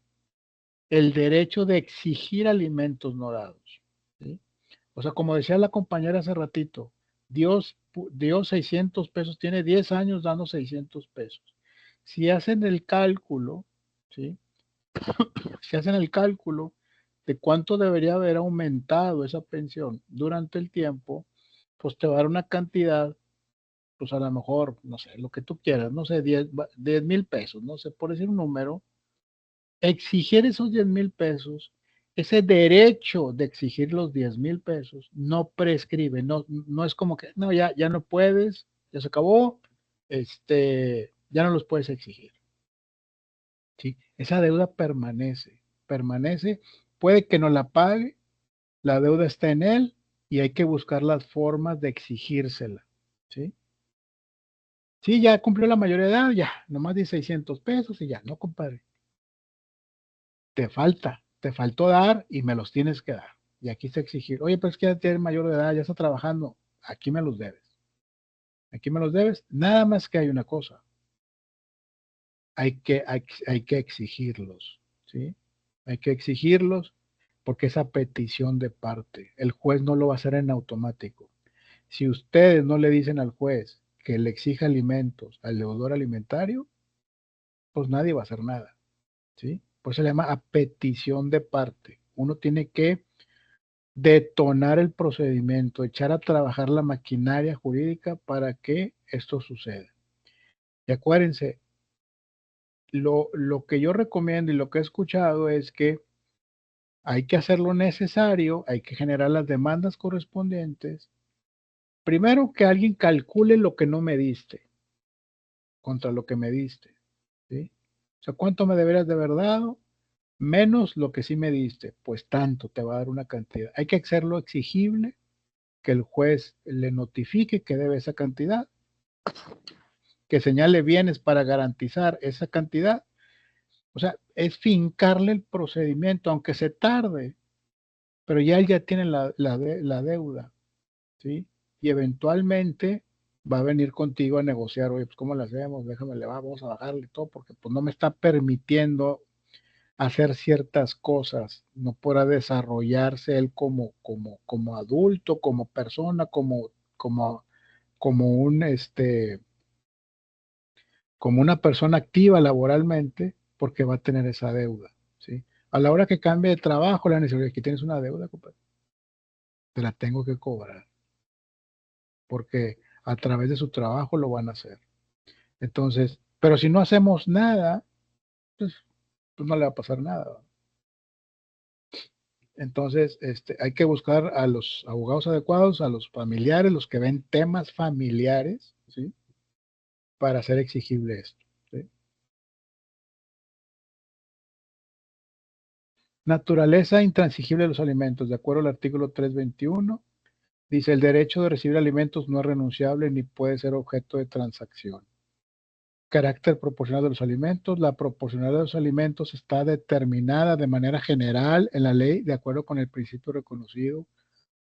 el derecho de exigir alimentos no dados, ¿sí? O sea, como decía la compañera hace ratito, Dios dio 600 pesos, tiene 10 años dando 600 pesos. Si hacen el cálculo, ¿sí? Si hacen el cálculo de cuánto debería haber aumentado esa pensión durante el tiempo, pues te va a dar una cantidad, pues a lo mejor, no sé, lo que tú quieras, no sé, 10,000 pesos, no sé, por decir un número, exigir esos 10,000 pesos, ese derecho de exigir los 10,000 pesos no prescribe, no es como que, no, ya no puedes, ya se acabó, ya no los puedes exigir, ¿sí? Esa deuda permanece, puede que no la pague, la deuda está en él y hay que buscar las formas de exigírsela, ¿sí? Sí, ya cumplió la mayoría de edad, ya, nomás de 600 pesos y ya, no, compadre. Te faltó dar y me los tienes que dar. Y aquí está exigir, oye, pero es que ya tienes mayor de edad, ya está trabajando, aquí me los debes. Aquí me los debes, nada más que hay una cosa, hay que exigirlos, ¿sí? Hay que exigirlos porque es a petición de parte. El juez no lo va a hacer en automático. Si ustedes no le dicen al juez que le exija alimentos al deudor alimentario, pues nadie va a hacer nada, ¿sí? Por eso se llama a petición de parte. Uno tiene que detonar el procedimiento, echar a trabajar la maquinaria jurídica para que esto suceda. Y acuérdense, lo que yo recomiendo y lo que he escuchado es que hay que hacer lo necesario, hay que generar las demandas correspondientes. Primero que alguien calcule lo que no me diste contra lo que me diste, ¿sí? O sea, ¿cuánto me deberías de haber dado? Menos lo que sí me diste, pues tanto te va a dar una cantidad. Hay que hacerlo exigible, que el juez le notifique que debe esa cantidad, que señale bienes para garantizar esa cantidad. O sea, es fincarle el procedimiento, aunque se tarde, pero ya él ya tiene la deuda, ¿sí? Y eventualmente va a venir contigo a negociar, oye, pues ¿cómo le hacemos? Vamos a bajarle todo, porque pues no me está permitiendo hacer ciertas cosas, no podrá desarrollarse él como adulto, como persona, como como una persona activa laboralmente, porque va a tener esa deuda, ¿sí? A la hora que cambie de trabajo, la necesidad que tienes una deuda, compadre, te la tengo que cobrar, porque a través de su trabajo lo van a hacer. Entonces, pero si no hacemos nada, pues no le va a pasar nada. Entonces, hay que buscar a los abogados adecuados, a los familiares, los que ven temas familiares, ¿sí? Para hacer exigible esto, ¿sí? Naturaleza intransigible de los alimentos. De acuerdo al artículo 321, dice, el derecho de recibir alimentos no es renunciable ni puede ser objeto de transacción. Carácter proporcional de los alimentos. La proporcionalidad de los alimentos está determinada de manera general en la ley de acuerdo con el principio reconocido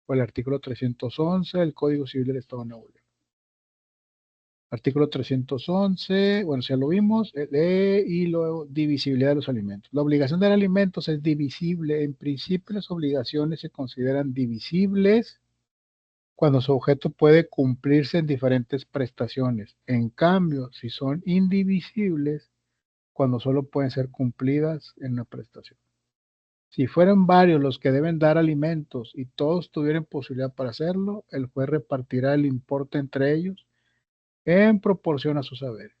por el artículo 311 del Código Civil del Estado de Nuevo León. Artículo 311, bueno, ya lo vimos, y luego divisibilidad de los alimentos. La obligación de dar alimentos es divisible. En principio, las obligaciones se consideran divisibles cuando su objeto puede cumplirse en diferentes prestaciones. En cambio, si son indivisibles, cuando solo pueden ser cumplidas en una prestación. Si fueran varios los que deben dar alimentos y todos tuvieran posibilidad para hacerlo, el juez repartirá el importe entre ellos en proporción a sus saberes.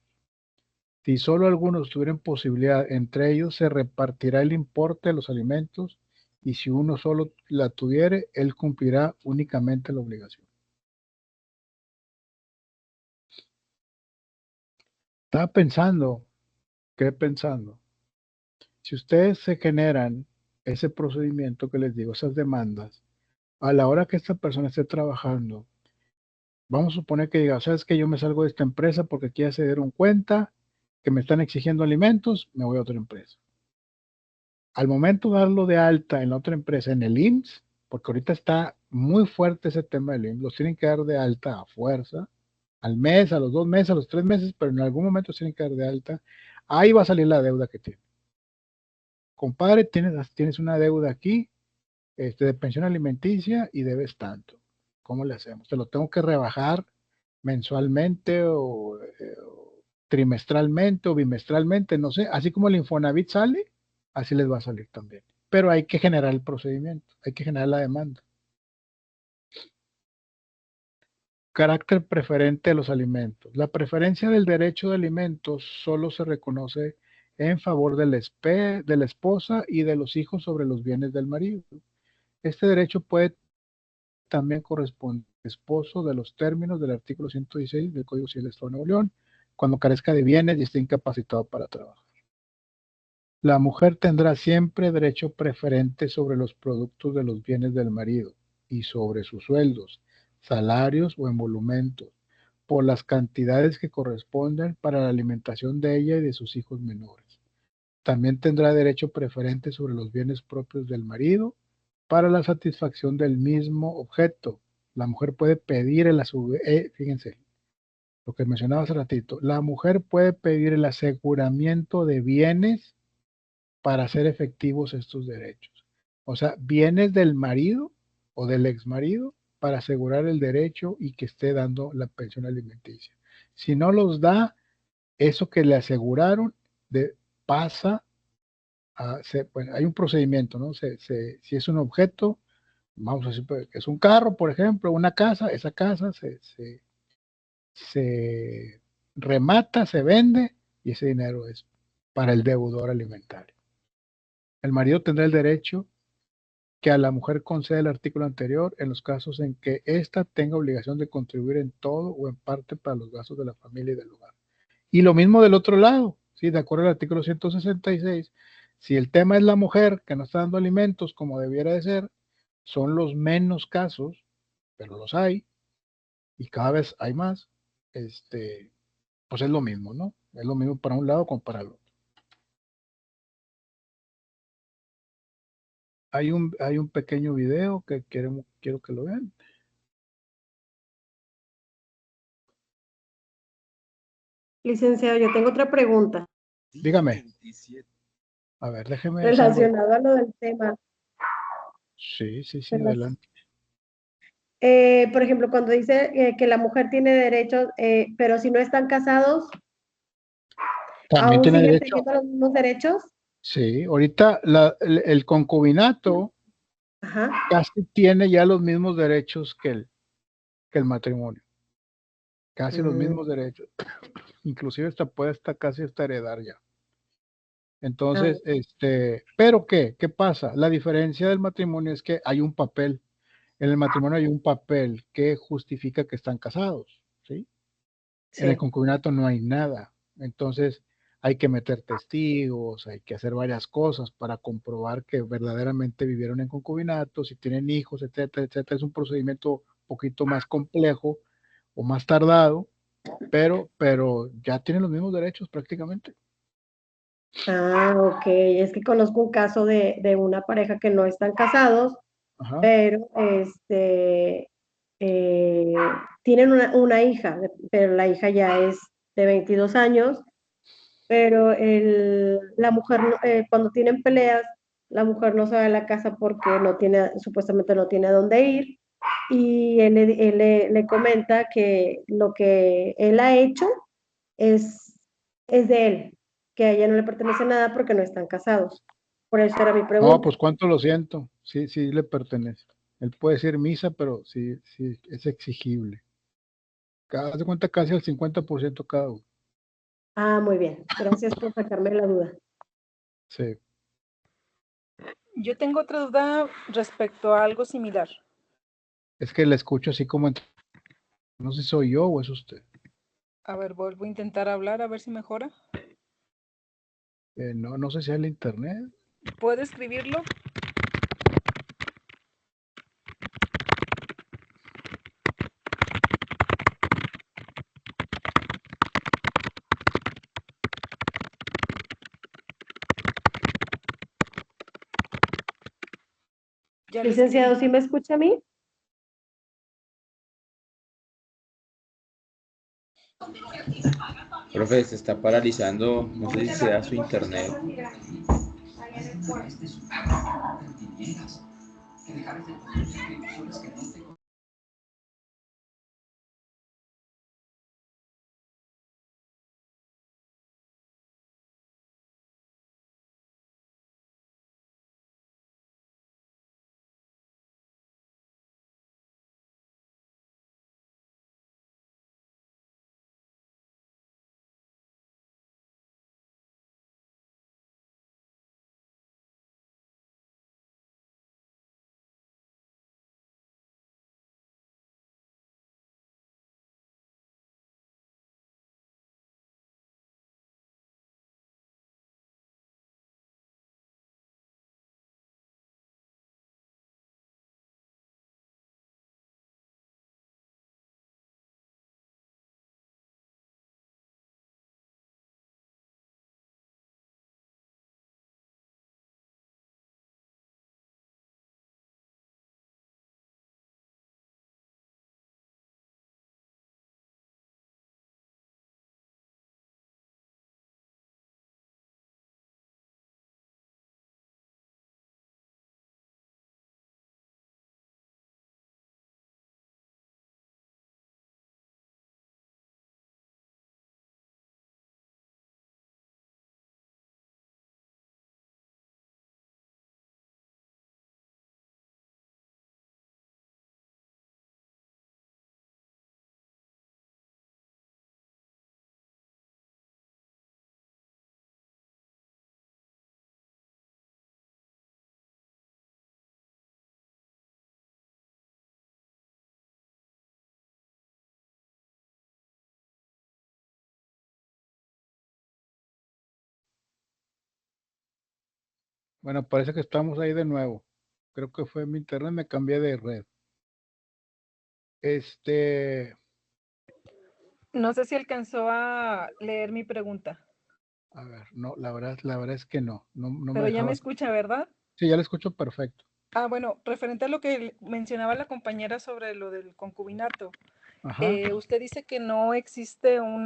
Si solo algunos tuvieran posibilidad, entre ellos se repartirá el importe de los alimentos, y si uno solo la tuviere, él cumplirá únicamente la obligación. Estaba pensando, ¿qué pensando? Si ustedes se generan ese procedimiento que les digo, esas demandas, a la hora que esta persona esté trabajando, vamos a suponer que diga, sabes que yo me salgo de esta empresa porque aquí ya se dieron cuenta que me están exigiendo alimentos, me voy a otra empresa. Al momento de darlo de alta en la otra empresa, en el IMSS, porque ahorita está muy fuerte ese tema del IMSS, los tienen que dar de alta a fuerza, al mes, a los 2 meses, a los 3 meses, pero en algún momento tienen que dar de alta. Ahí va a salir la deuda que tiene. Compadre, tienes una deuda aquí, de pensión alimenticia y debes tanto. ¿Cómo le hacemos? Te lo tengo que rebajar mensualmente o trimestralmente o bimestralmente, no sé. Así como el Infonavit sale, así les va a salir también. Pero hay que generar el procedimiento, hay que generar la demanda. Carácter preferente de los alimentos. La preferencia del derecho de alimentos solo se reconoce en favor de la esposa y de los hijos sobre los bienes del marido. Este derecho puede también corresponder al esposo de los términos del artículo 116 del Código Civil del Estado de Nuevo León, cuando carezca de bienes y esté incapacitado para trabajar. La mujer tendrá siempre derecho preferente sobre los productos de los bienes del marido y sobre sus sueldos, salarios o emolumentos, por las cantidades que corresponden para la alimentación de ella y de sus hijos menores. También tendrá derecho preferente sobre los bienes propios del marido para la satisfacción del mismo objeto. La mujer puede pedir fíjense, lo que mencionaba hace ratito, la mujer puede pedir el aseguramiento de bienes para hacer efectivos estos derechos. O sea, bienes del marido o del exmarido para asegurar el derecho y que esté dando la pensión alimenticia. Si no los da, eso que le aseguraron pasa bueno, hay un procedimiento, ¿no? Si es un objeto, vamos a decir que es un carro, por ejemplo, una casa, esa casa se remata, se vende y ese dinero es para el deudor alimentario. El marido tendrá el derecho que a la mujer concede el artículo anterior en los casos en que ésta tenga obligación de contribuir en todo o en parte para los gastos de la familia y del hogar. Y lo mismo del otro lado, ¿sí? De acuerdo al artículo 166, si el tema es la mujer que no está dando alimentos como debiera de ser, son los menos casos, pero los hay, y cada vez hay más, pues es lo mismo, ¿no? Es lo mismo para un lado como para el otro. Hay un pequeño video que quiero que lo vean.
Licenciado, yo tengo otra pregunta
Dígame. A ver, déjeme.
relacionada a lo del tema.
Sí, adelante.
Por ejemplo, cuando dice que la mujer tiene derechos, pero si no están casados,
¿También
¿aún
tiene
siguen
derecho?
teniendo los mismos derechos?
Sí, ahorita el concubinato
Ajá.
casi tiene ya los mismos derechos que el matrimonio. Casi los mismos derechos. Inclusive puede casi heredar ya. Entonces, ¿pero qué? ¿Qué pasa? La diferencia del matrimonio es que hay un papel. En el matrimonio hay un papel que justifica que están casados, ¿sí?
Sí.
En el concubinato no hay nada. Entonces, hay que meter testigos, hay que hacer varias cosas para comprobar que verdaderamente vivieron en concubinato, si tienen hijos, etcétera, etcétera. Es un procedimiento un poquito más complejo o más tardado, pero ya tienen los mismos derechos prácticamente.
Ah, ok. Es que conozco un caso de una pareja que no están casados,
Ajá.
pero tienen una hija, pero la hija ya es de 22 años, pero la mujer, cuando tienen peleas, la mujer no sale de la casa porque supuestamente no tiene a dónde ir, y él le comenta que lo que él ha hecho es de él, que a ella no le pertenece nada porque no están casados. Por eso era mi
No,
pregunta.
pues cuánto lo siento. Sí, sí le pertenece. Él puede decir misa, pero sí, sí, es exigible. Haz de cuenta casi el 50% cada uno.
Ah, muy bien. Gracias por sacarme la duda.
Sí.
Yo tengo otra duda respecto a algo similar.
Es que le escucho así como no sé si soy yo o es usted.
A ver, vuelvo a intentar hablar a ver si mejora.
No, no sé si es el internet.
¿Puede escribirlo? Ya lo
Licenciado,
escribí.
¿sí me escucha a mí?
Profe, se está paralizando, no sé si sea su internet.
Bueno, parece que estamos ahí de nuevo. Creo que fue mi internet, me cambié de red.
No sé si alcanzó a leer mi pregunta,
A ver, no, la verdad es que no, no me
pero ya me
dejaba.
escucha, ¿verdad?
Sí, ya lo escucho perfecto.
Ah, bueno, referente a lo que mencionaba la compañera sobre lo del concubinato,
Ajá,
usted dice que no existe un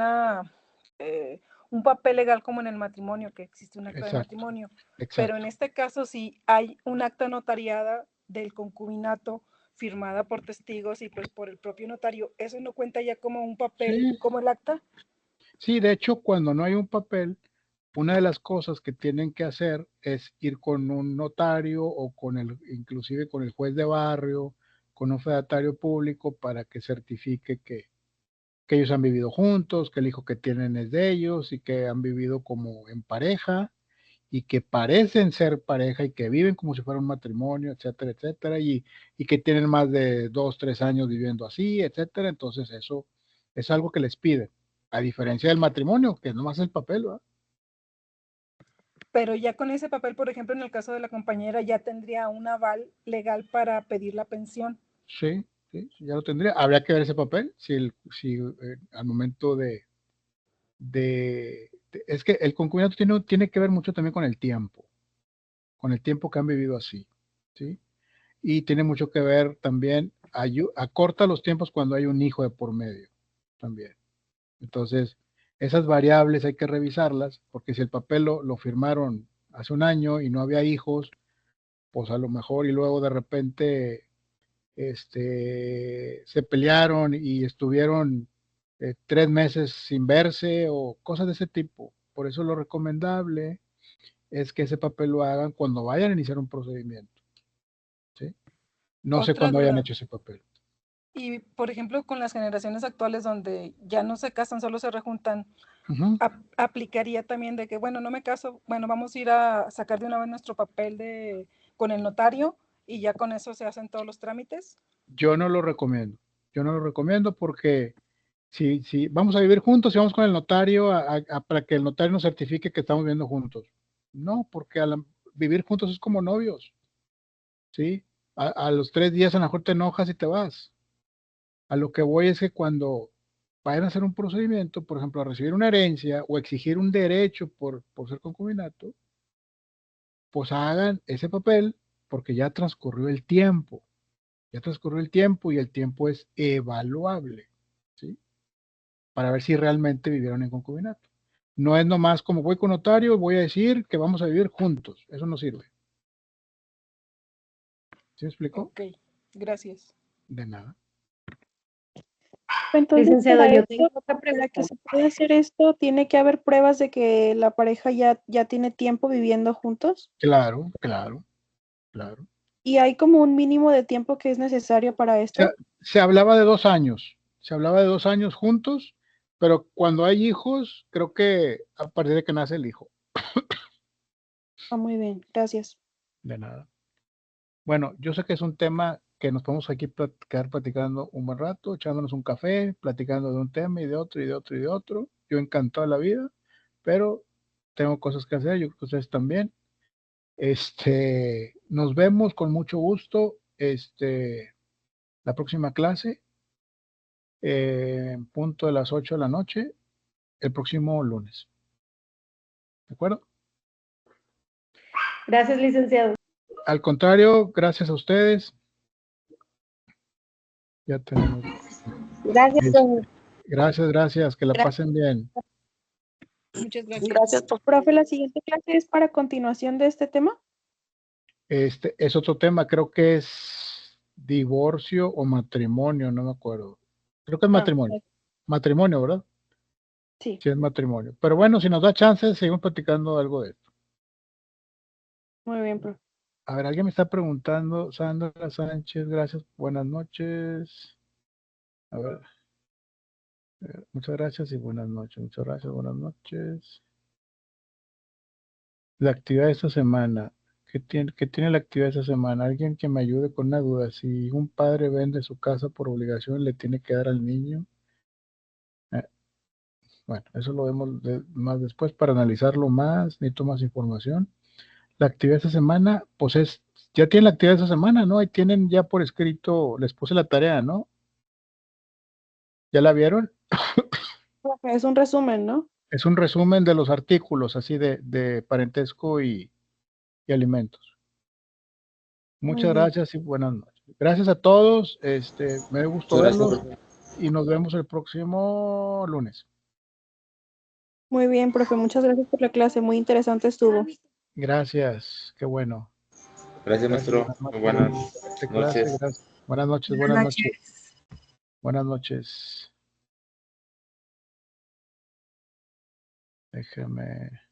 papel legal como en el matrimonio, que existe un acta de
exacto,
matrimonio, pero en
exacto.
este caso sí hay un acta notariada del concubinato firmada por testigos y pues por el propio notario. ¿Eso no cuenta ya como un papel,
Sí,
como el acta?
sí, de hecho, cuando no hay un papel, una de las cosas que tienen que hacer es ir con un notario o inclusive con el juez de barrio, con un fedatario público para que certifique que ellos han vivido juntos, que el hijo que tienen es de ellos y que han vivido como en pareja y que parecen ser pareja y que viven como si fuera un matrimonio, etcétera, etcétera, y que tienen más de 2, 3 años viviendo así, etcétera. Entonces eso es algo que les piden, a diferencia del matrimonio, que nomás es el papel, ¿verdad?
Pero ya con ese papel, por ejemplo, en el caso de la compañera, ya tendría un aval legal para pedir la pensión.
Sí, sí, sí, ya lo tendría. Habría que ver ese papel, si al momento es que el concubinato tiene que ver mucho también con el tiempo que han vivido así, ¿sí? Y tiene mucho que ver también, acorta los tiempos cuando hay un hijo de por medio, también. Entonces, esas variables hay que revisarlas, porque si el papel lo firmaron hace un año y no había hijos, pues a lo mejor y luego de repente se pelearon y estuvieron 3 meses sin verse o cosas de ese tipo. Por eso lo recomendable es que ese papel lo hagan cuando vayan a iniciar un procedimiento. ¿Sí? No sé
Otra
cuándo hayan
duda.
hecho ese papel.
Y, por ejemplo, con las generaciones actuales donde ya no se casan, solo se rejuntan,
Ujú.
aplicaría también de que, bueno, no me caso, bueno, vamos a ir a sacar de una vez nuestro papel con el notario y ya con eso se hacen todos los trámites.
Yo no lo recomiendo. Yo no lo recomiendo porque si vamos a vivir juntos y vamos con el notario para que el notario nos certifique que estamos viviendo juntos. No, porque vivir juntos es como novios. ¿Sí? A los 3 días a lo mejor te enojas y te vas. A lo que voy es que cuando vayan a hacer un procedimiento, por ejemplo, a recibir una herencia o exigir un derecho por ser concubinato, pues hagan ese papel porque ya transcurrió el tiempo. Ya transcurrió el tiempo y el tiempo es evaluable, ¿sí? Para ver si realmente vivieron en concubinato. No es nomás como voy con notario, voy a decir que vamos a vivir juntos. Eso no sirve. ¿Sí me explico?
Ok, gracias.
De nada.
Entonces,
Licenciado,
para
yo
esto,
tengo otra
para que
pregunta.
se pueda hacer esto, tiene que haber pruebas de que la pareja ya tiene tiempo viviendo juntos.
Claro, claro, claro.
Y hay como un mínimo de tiempo que es necesario para esto.
Se hablaba de 2 años. Se hablaba de 2 años juntos, pero cuando hay hijos, creo que a partir de que nace el hijo.
Ah, muy bien, gracias.
De nada. Bueno, yo sé que es un tema que nos podemos aquí quedar platicando un buen rato, echándonos un café, platicando de un tema y de otro y de otro y de otro. Yo encantado de la vida, pero tengo cosas que hacer, yo creo que ustedes también. Nos vemos con mucho gusto. La próxima clase, en punto de las 8 de la noche, el próximo lunes. ¿De acuerdo?
Gracias, licenciado.
Al contrario, gracias a ustedes. Ya tenemos.
Gracias, profe.
Gracias, que la pasen bien.
Muchas gracias.
Gracias, profe. La siguiente clase es para continuación de este tema.
Es otro tema, creo que es divorcio o matrimonio, no me acuerdo. Creo que es matrimonio. Matrimonio, ¿verdad?
Sí.
Sí, es matrimonio. Pero bueno, si nos da chance, seguimos platicando algo de esto.
Muy bien, profe.
A ver, alguien me está preguntando, Sandra Sánchez, gracias, buenas noches. A ver, muchas gracias y buenas noches. Muchas gracias, buenas noches. La actividad de esta semana. ¿Qué tiene la actividad de esta semana? Alguien que me ayude con una duda. Si un padre vende su casa por obligación, ¿le tiene que dar al niño? Bueno, eso lo vemos más después para analizarlo más, necesito más información. La actividad de esta semana, pues ya tienen la actividad de esta semana, ¿no? Ahí tienen ya por escrito, les puse la tarea, ¿no? ¿Ya la vieron?
Profe, es un resumen, ¿no?
Es un resumen de los artículos, así de parentesco y alimentos. Muchas
Muy bien.
gracias y buenas noches. Gracias a todos, me gustó
Muchas gracias,
verlos
profe.
y nos vemos el próximo lunes.
Muy bien, profe. Muchas gracias por la clase. Muy interesante estuvo.
Gracias, qué bueno.
Gracias, maestro. Muy buenas
Excelente clase,
noches.
gracias. Buenas noches, buenas noches. Buenas noches. Déjeme.